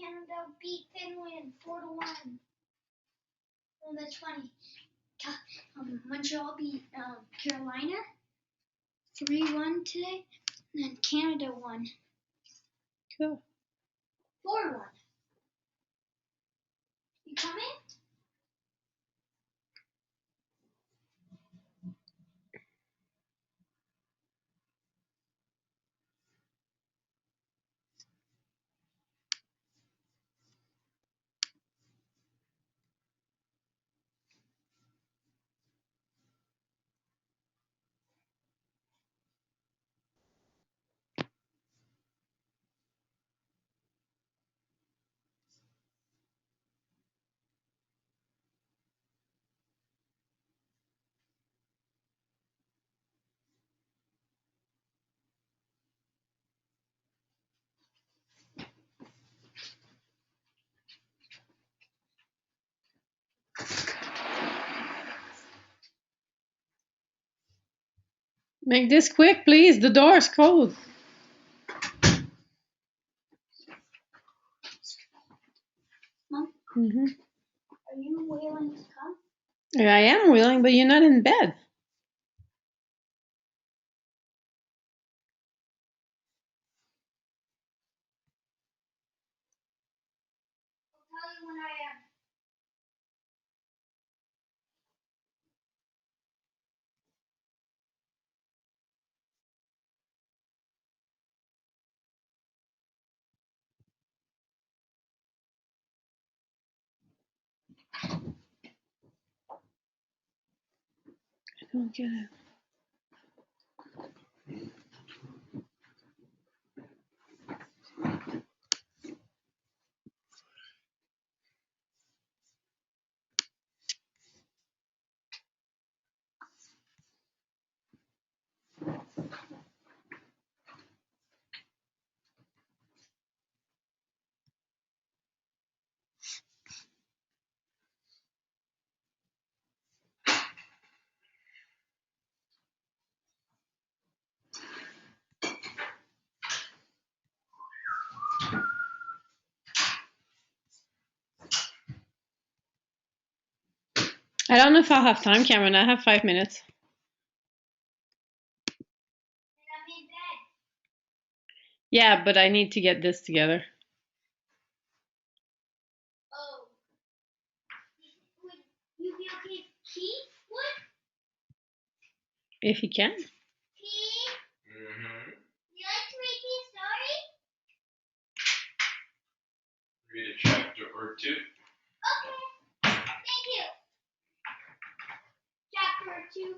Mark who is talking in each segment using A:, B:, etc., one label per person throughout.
A: Canada beat Finland 4-1. Oh, that's funny. Montreal beat Carolina 3-1 today, and then Canada won.
B: Cool.
A: 4-1. You coming?
B: Make this quick, please. The door is cold.
A: Mom,
B: Mm-hmm.
A: are you willing to come?
B: I am willing, but you're not in bed.
A: I'll tell you when I am.
B: I don't get it. I don't know if I'll have time, Cameron. I have 5 minutes.
A: And I'm in bed.
B: Yeah, but I need to get this together.
A: Oh. Would you be okay if Keith would?
B: If you can.
A: Keith? Mm-hmm. You like to read me a story?
C: Read a chapter or two.
A: Okay. Thank you. Chapter 2.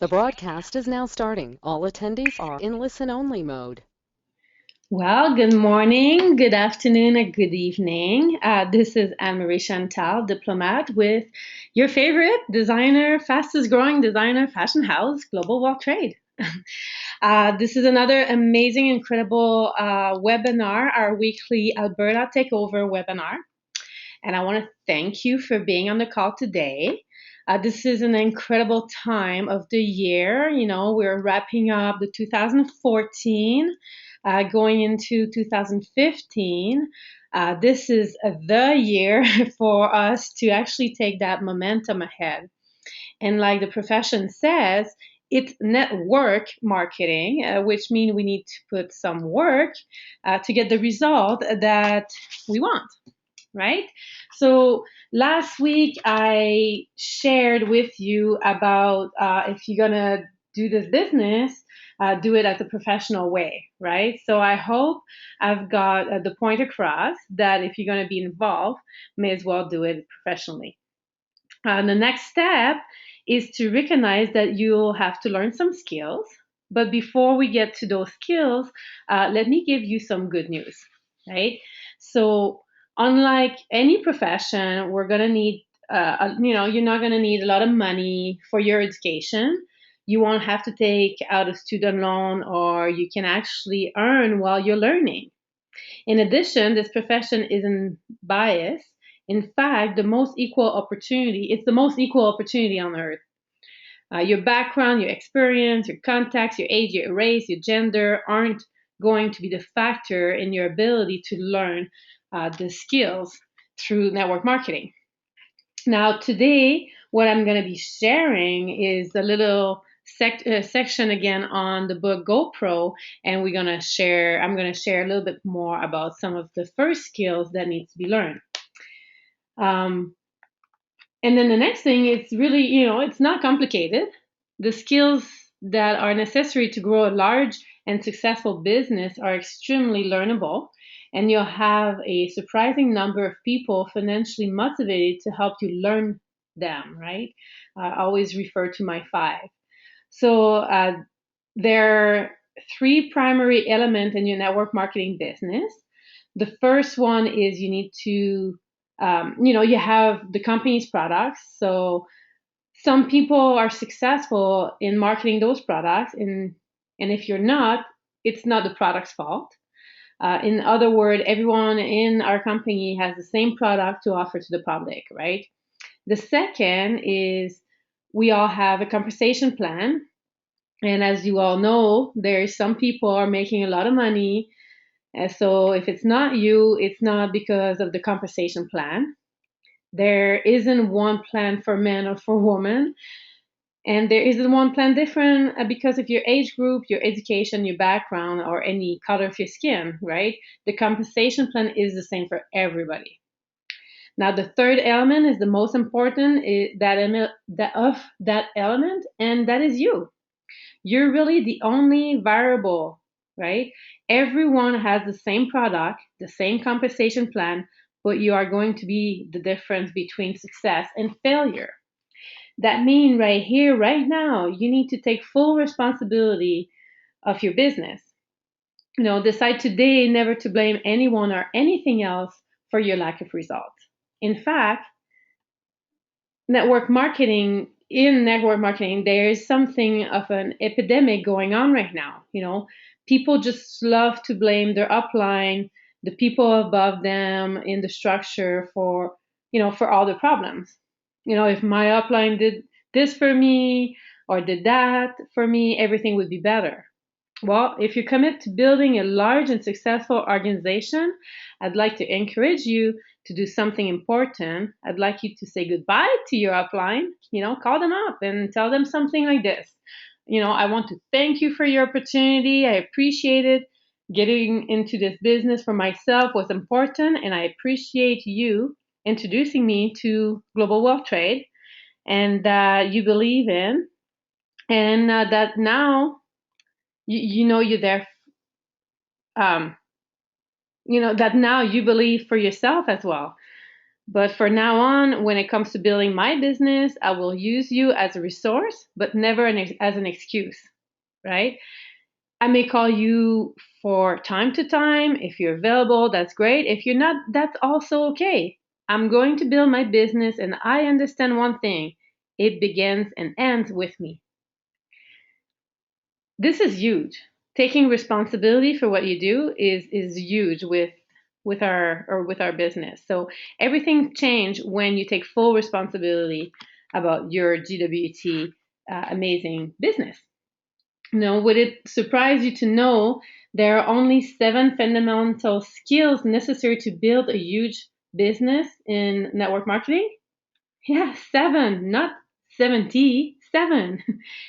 D: The broadcast is now starting. All attendees are in listen-only mode.
B: Well, good morning, good afternoon, or good evening. This is Anne-Marie Chantal, diplomat with your favorite designer, fastest growing designer fashion house, Global World Trade. This is another amazing, incredible webinar, our weekly Alberta Takeover webinar. And I want to thank you for being on the call today. This is an incredible time of the year. You know, we're wrapping up the 2014, going into 2015. This is the year for us to actually take that momentum ahead. And like the profession says, it's network marketing, which means we need to put some work to get the result that we want. Right? So last week I shared with you about if you're gonna do this business, do it as a professional way, right? So I hope I've got the point across that if you're gonna be involved, may as well do it professionally. The next step is to recognize that you'll have to learn some skills. But before we get to those skills, let me give you some good news, right? So, unlike any profession, we're going to need, you're not going to need a lot of money for your education. You won't have to take out a student loan, or you can actually earn while you're learning. In addition, this profession isn't biased. In fact, it's the most equal opportunity on earth. Your background, your experience, your contacts, your age, your race, your gender aren't going to be the factor in your ability to learn the skills through network marketing. Now, today, what I'm going to be sharing is a little section again on the book GoPro, and I'm going to share a little bit more about some of the first skills that need to be learned. And then the next thing is really, it's not complicated. The skills that are necessary to grow a large and successful business are extremely learnable, and you'll have a surprising number of people financially motivated to help you learn them, right? I always refer to my 5. So there are 3 primary elements in your network marketing business. The first one is you need to, you have the company's products. So some people are successful in marketing those products, and if you're not, it's not the product's fault. In other words, everyone in our company has the same product to offer to the public, right? The second is we all have a compensation plan. And as you all know, there's some people are making a lot of money. And so if it's not you, it's not because of the compensation plan. There isn't one plan for men or for women. And there isn't one plan different because of your age group, your education, your background, or any color of your skin, right? The compensation plan is the same for everybody. Now, the third element is the most important, that element, and that is you. You're really the only variable, right? Everyone has the same product, the same compensation plan, but you are going to be the difference between success and failure. That means right here, right now, you need to take full responsibility of your business. Decide today never to blame anyone or anything else for your lack of results. In fact, network marketing, there is something of an epidemic going on right now. People just love to blame their upline, the people above them in the structure for all the problems. If my upline did this for me or did that for me, everything would be better. Well, if you commit to building a large and successful organization, I'd like to encourage you to do something important. I'd like you to say goodbye to your upline, call them up and tell them something like this. I want to thank you for your opportunity. I appreciate it. Getting into this business for myself was important, and I appreciate you introducing me to Global Wealth Trade, and that you believe in, and that now you're there. That now you believe for yourself as well. But for now on, when it comes to building my business, I will use you as a resource, but never as an excuse, right? I may call you for time to time. If you're available, that's great. If you're not, that's also okay. I'm going to build my business, and I understand one thing: it begins and ends with me. This is huge. Taking responsibility for what you do is huge with our business. So everything changed when you take full responsibility about your GWT amazing business. Now, would it surprise you to know there are only 7 fundamental skills necessary to build a huge business in network marketing? Yeah, 7, not 70, 7.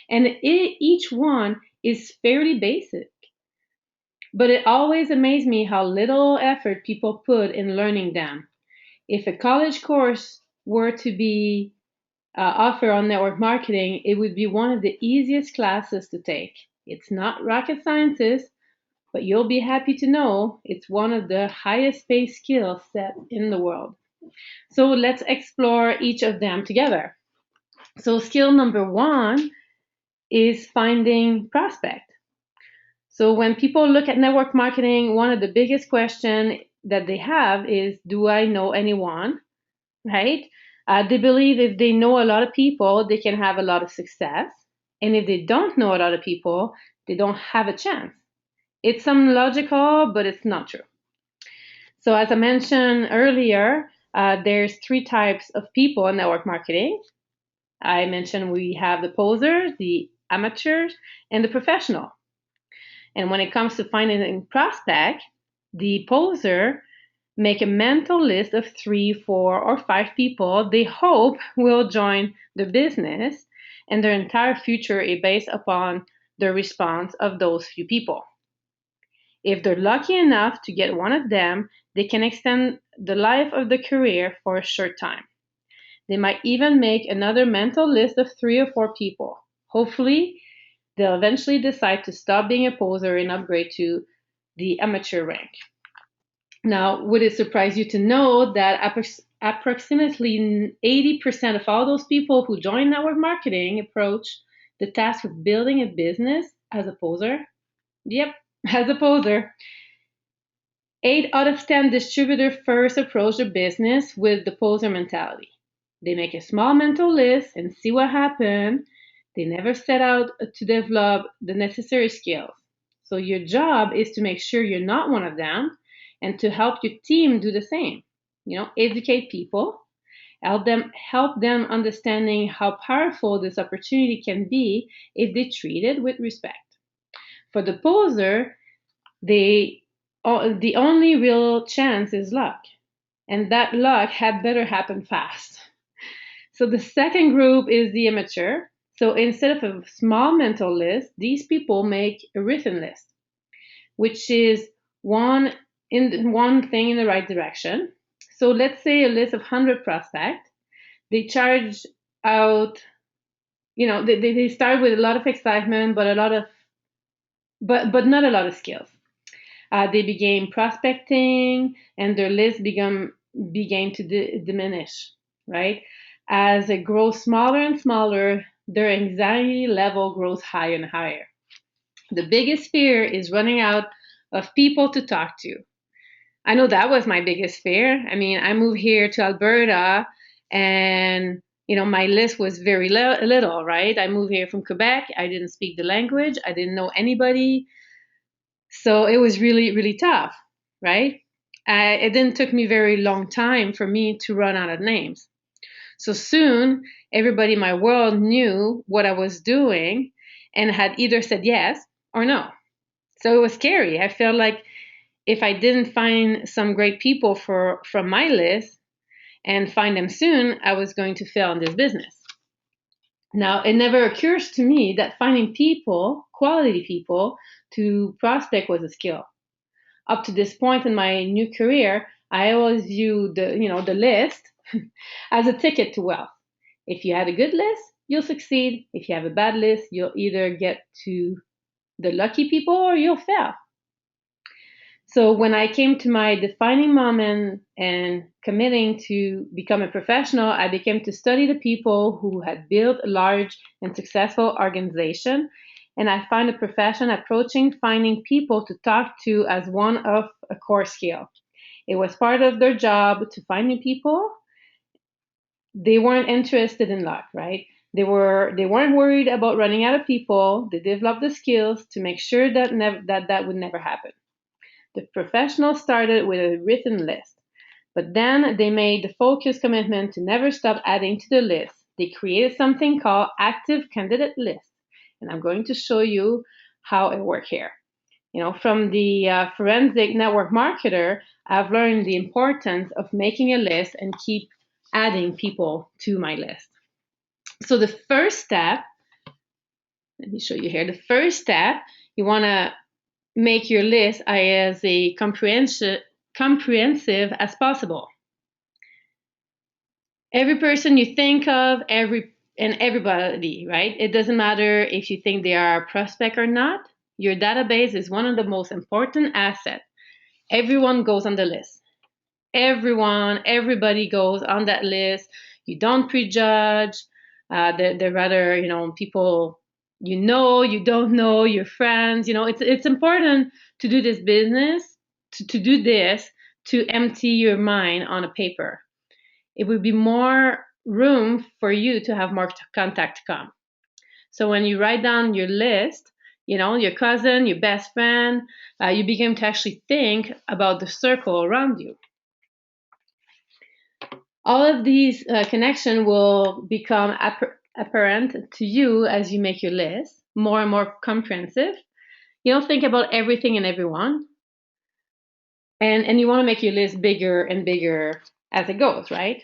B: And each one is fairly basic. But it always amazed me how little effort people put in learning them. If a college course were to be offered on network marketing, it would be one of the easiest classes to take. It's not rocket sciences, but you'll be happy to know it's one of the highest paid skill set in the world. So let's explore each of them together. So skill number 1 is finding prospect. So when people look at network marketing, one of the biggest questions that they have is, do I know anyone? Right? They believe if they know a lot of people, they can have a lot of success. And if they don't know a lot of people, they don't have a chance. It's some logical, but it's not true. So as I mentioned earlier, there's 3 types of people in network marketing. I mentioned we have the posers, the amateurs, and the professional. And when it comes to finding a prospect, the poser make a mental list of 3, 4, or 5 people they hope will join the business, and their entire future is based upon the response of those few people. If they're lucky enough to get one of them, they can extend the life of the career for a short time. They might even make another mental list of 3 or 4 people. Hopefully, they'll eventually decide to stop being a poser and upgrade to the amateur rank. Now, would it surprise you to know that approximately 80% of all those people who join network marketing approach the task of building a business as a poser? Yep, as a poser. 8 out of 10 distributors first approach the business with the poser mentality. They make a small mental list and see what happens. They never set out to develop the necessary skills. So your job is to make sure you're not one of them and to help your team do the same. Educate people, help them understanding how powerful this opportunity can be if they treat it with respect. For the poser, the only real chance is luck, and that luck had better happen fast. So the second group is the amateur. So instead of a small mental list, these people make a written list, which is one thing in the right direction. So let's say a list of 100 prospects. They charge out, they start with a lot of excitement, but not a lot of skills. They began prospecting, and their list began to diminish, right? As it grows smaller and smaller, their anxiety level grows higher and higher. The biggest fear is running out of people to talk to. I know that was my biggest fear. I mean, I moved here to Alberta, and my list was very little, right? I moved here from Quebec. I didn't speak the language. I didn't know anybody. So it was really, really tough, right? It didn't took me very long time for me to run out of names. So soon, everybody in my world knew what I was doing and had either said yes or no. So it was scary. I felt like if I didn't find some great people from my list and find them soon, I was going to fail in this business. Now, it never occurs to me that finding people, quality people, to prospect was a skill. Up to this point in my new career, I always viewed the list as a ticket to wealth. If you had a good list, you'll succeed. If you have a bad list, you'll either get to the lucky people or you'll fail. So when I came to my defining moment and committing to become a professional, I became to study the people who had built a large and successful organization. And I find a profession approaching finding people to talk to as one of a core skill. It was part of their job to find new people. They weren't interested in luck, right? They weren't worried about running out of people. They developed the skills to make sure that would never happen. The professionals started with a written list, but then they made the focused commitment to never stop adding to the list. They created something called active candidate list, and I'm going to show you how it works here. From the forensic network marketer, I've learned the importance of making a list and keep adding people to my list. So the first step, let me show you here. The first step, you want to make your list as a comprehensive as possible. Every person you think of, everybody, right? It doesn't matter if you think they are a prospect or not. Your database is one of the most important assets. Everyone goes on the list. Everybody goes on that list. You don't prejudge. They're rather, people you don't know, your friends. It's important to do this business, to do this, to empty your mind on a paper. It would be more room for you to have more contact come. So when you write down your list, your cousin, your best friend, you begin to actually think about the circle around you. All of these connections will become apparent to you as you make your list more and more comprehensive. Think about everything and everyone. And you want to make your list bigger and bigger as it goes, right?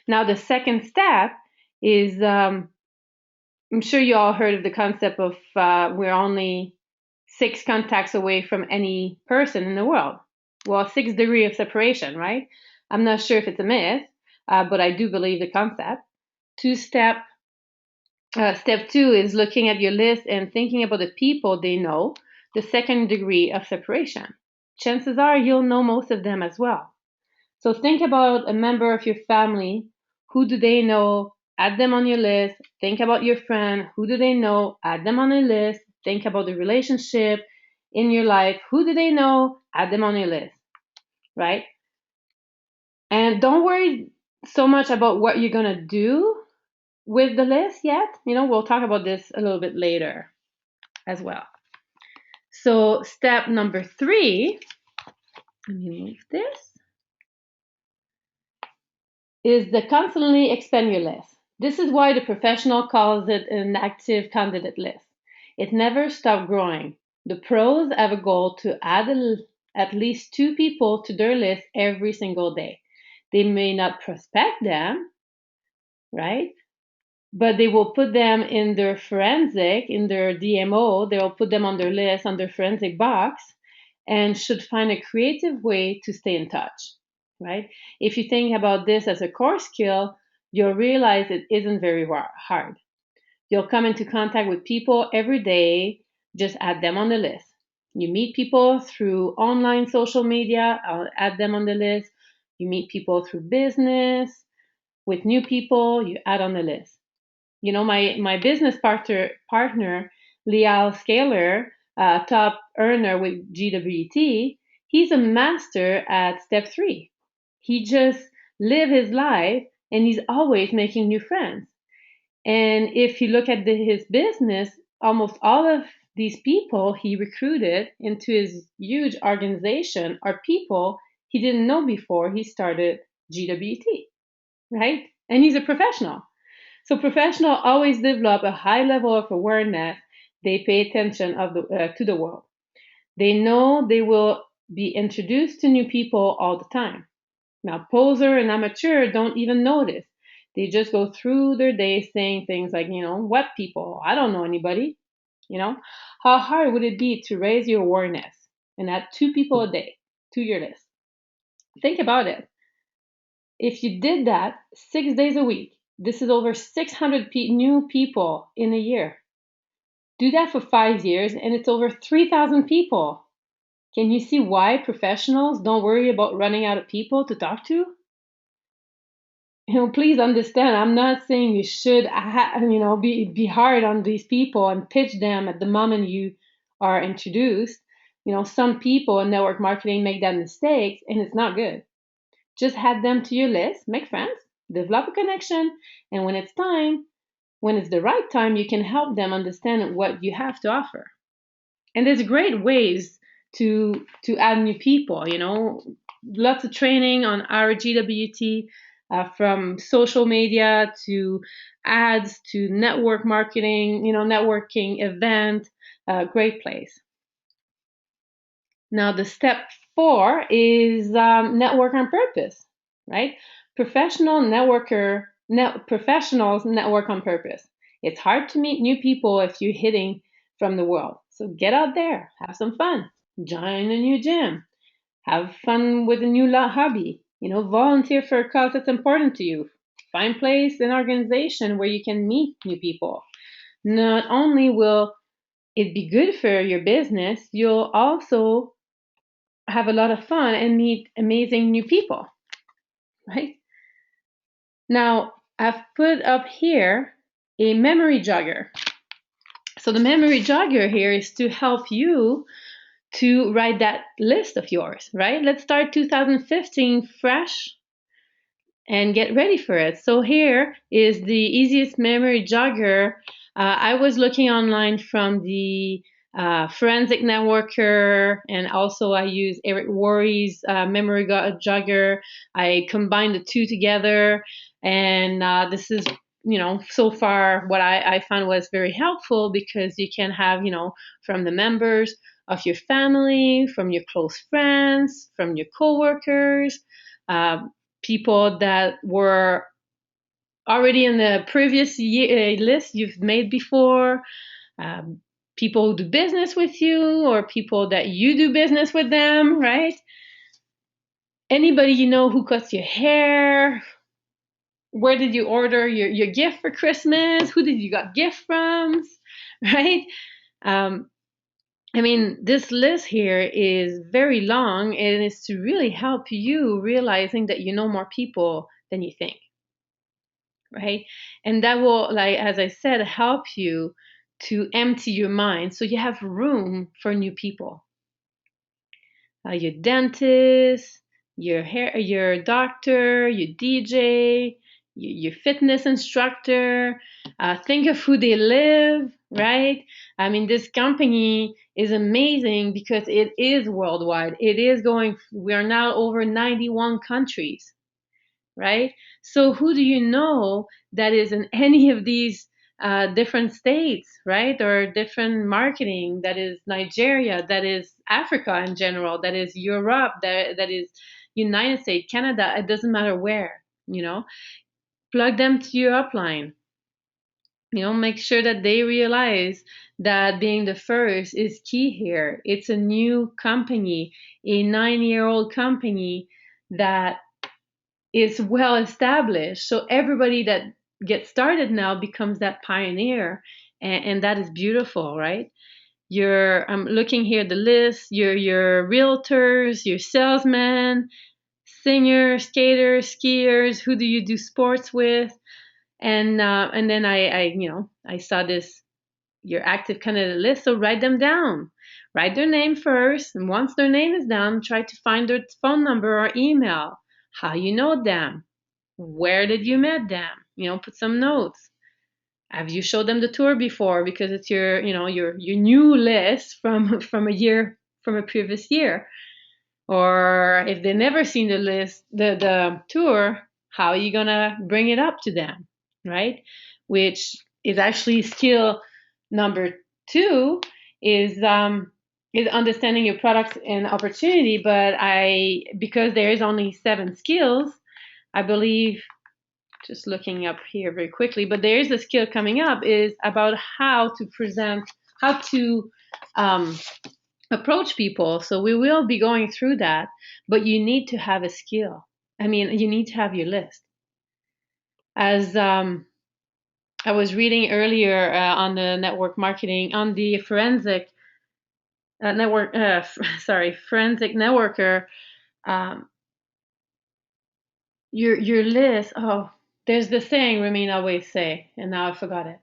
B: Now, the second step is, I'm sure you all heard of the concept of we're only 6 contacts away from any person in the world. Well, 6 degrees of separation, right? I'm not sure if it's a myth, but I do believe the concept. Step 2 is looking at your list and thinking about the people they know, the second degree of separation. Chances are you'll know most of them as well. So think about a member of your family. Who do they know? Add them on your list. Think about your friend. Who do they know? Add them on your list. Think about the relationship in your life. Who do they know? Add them on your list, right? And don't worry so much about what you're going to do with the list yet. We'll talk about this a little bit later as well. So step number 3, let me move this, is to constantly expand your list. This is why the professional calls it an active candidate list. It never stops growing. The pros have a goal to add at least 2 people to their list every single day. They may not prospect them, right? But they will put them in their forensic, in their DMO, they will put them on their list, on their forensic box, and should find a creative way to stay in touch, right? If you think about this as a core skill, you'll realize it isn't very hard. You'll come into contact with people every day, just add them on the list. You meet people through online social media, I'll add them on the list. You meet people through business, with new people, you add on the list. My business partner, Lial Scaler, top earner with GWT, he's a master at step 3. He just live his life and he's always making new friends. And if you look at his business, almost all of these people he recruited into his huge organization are people he didn't know before he started GWT, right? And he's a professional. So professionals always develop a high level of awareness. They pay attention to the world. They know they will be introduced to new people all the time. Now, poser and amateur don't even notice. They just go through their day saying things like, what people? I don't know anybody. How hard would it be to raise your awareness and add 2 people a day to your list? Think about it. If you did that 6 days a week, this is over 600 new people in a year. Do that for 5 years, and it's over 3,000 people Can you see why professionals don't worry about running out of people to talk to? Please understand, I'm not saying you should, be hard on these people and pitch them at the moment you are introduced. Some people in network marketing make that mistake, and it's not good. Just add them to your list, make friends, develop a connection, and when it's the right time, you can help them understand what you have to offer. And there's great ways to add new people. Lots of training on our GWT, from social media to ads to network marketing, networking event. Great place. Now the step 4 is network on purpose, right? Professionals network on purpose. It's hard to meet new people if you're hitting from the world. So get out there, have some fun, join a new gym, have fun with a new hobby, volunteer for a cause that's important to you. Find place in organization where you can meet new people. Not only will it be good for your business, you'll also have a lot of fun and meet amazing new people, right? Now, I've put up here a memory jogger. So the memory jogger here is to help you to write that list of yours, right? Let's start 2015 fresh and get ready for it. So here is the easiest memory jogger. I was looking online from the Forensic Networker, and also I use Eric Worre's memory jogger. I combined the two together, and this is, so far what I found was very helpful, because you can have, from the members of your family, from your close friends, from your coworkers, people that were already in the previous year, list you've made before, people who do business with you, or people that you do business with them, right? Anybody who cuts your hair, where did you order your gift for Christmas, who did you got gift from, right? This list here is very long, and it's to really help you realizing that you know more people than you think, right? And that will, like, as I said, help you to empty your mind so you have room for new people. Your dentist, your doctor, your DJ, your fitness instructor. Think of who they live, right? This company is amazing because it is worldwide. We are now over 91 countries, right? So who do you know that is in any of these different states, right? Or different marketing, that is Nigeria, that is Africa in general, that is Europe, that is United States, Canada, it doesn't matter where, plug them to your upline. Make sure that they realize that being the first is key here. It's a new company, a 9-year-old company that is well established. So everybody that gets started now becomes that pioneer, and that is beautiful, right? I'm looking here the list. Your realtors, your salesmen, singers, skaters, skiers. Who do you do sports with? And then I saw this, your active candidate list. So write them down. Write their name first, and once their name is down, try to find their phone number or email. How you know them? Where did you met them? Put some notes. Have you showed them the tour before? Because it's your new list from a previous year. Or if they never seen the list, the tour, how are you gonna bring it up to them, right? Which is actually skill number 2, is understanding your products and opportunity. But because there is only 7 skills, I believe, just looking up here very quickly, but there is a skill coming up, is about how to approach people. So we will be going through that, but you need to have a skill. You need to have your list. As I was reading earlier on the network marketing, on the forensic forensic networker, your list. Oh, there's the saying Ramin always say, and now I forgot it.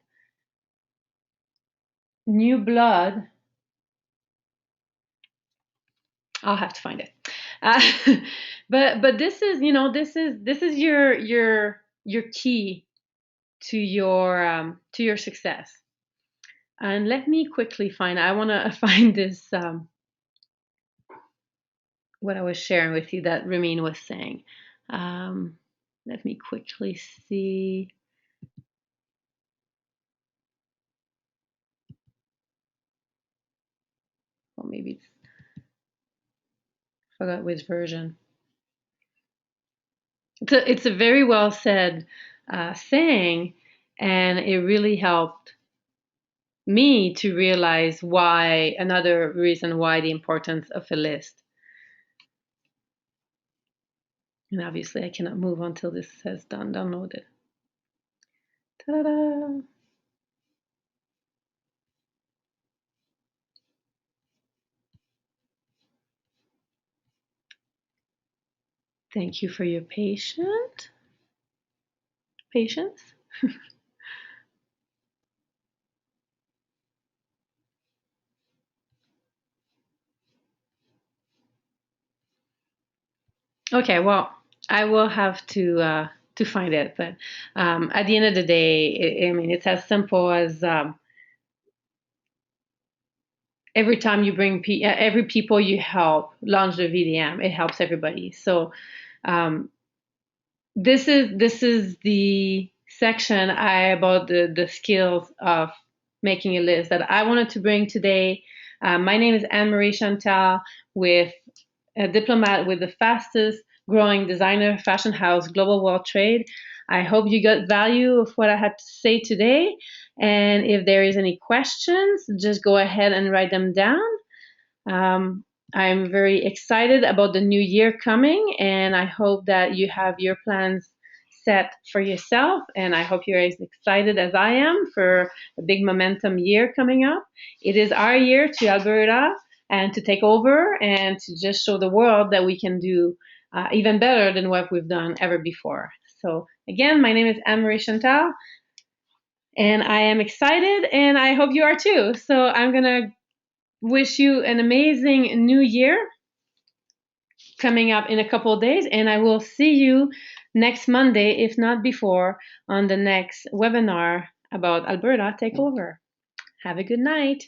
B: New blood. I'll have to find it. Uh, but this is this is your key to your success. And let me quickly find. I want to find this. What I was sharing with you that Ramin was saying. Let me quickly see. Or maybe it's, I forgot which version. It's a very well said saying, and it really helped me to realize why, another reason why the importance of a list. And obviously I cannot move until this says done, downloaded. Ta-da! Thank you for your patience. Okay, well, I will have to find it, but at the end of the day, I mean, it's as simple as every time you bring every people you help launch the VDM, it helps everybody. So um, this is the section about the skills of making a list that I wanted to bring today. My name is Anne-Marie Chantal, with a diplomat with the fastest growing designer fashion house, Global World Trade. I hope you got value of what I had to say today. And if there is any questions, just go ahead and write them down. I'm very excited about the new year coming, and I hope that you have your plans set for yourself. And I hope you're as excited as I am for a big momentum year coming up. It is our year to Alberta and to take over and to just show the world that we can do even better than what we've done ever before. So again, my name is Anne-Marie Chantal, and I am excited, and I hope you are too. So I'm going to wish you an amazing new year coming up in a couple of days, and I will see you next Monday, if not before, on the next webinar about Alberta Takeover. Have a good night.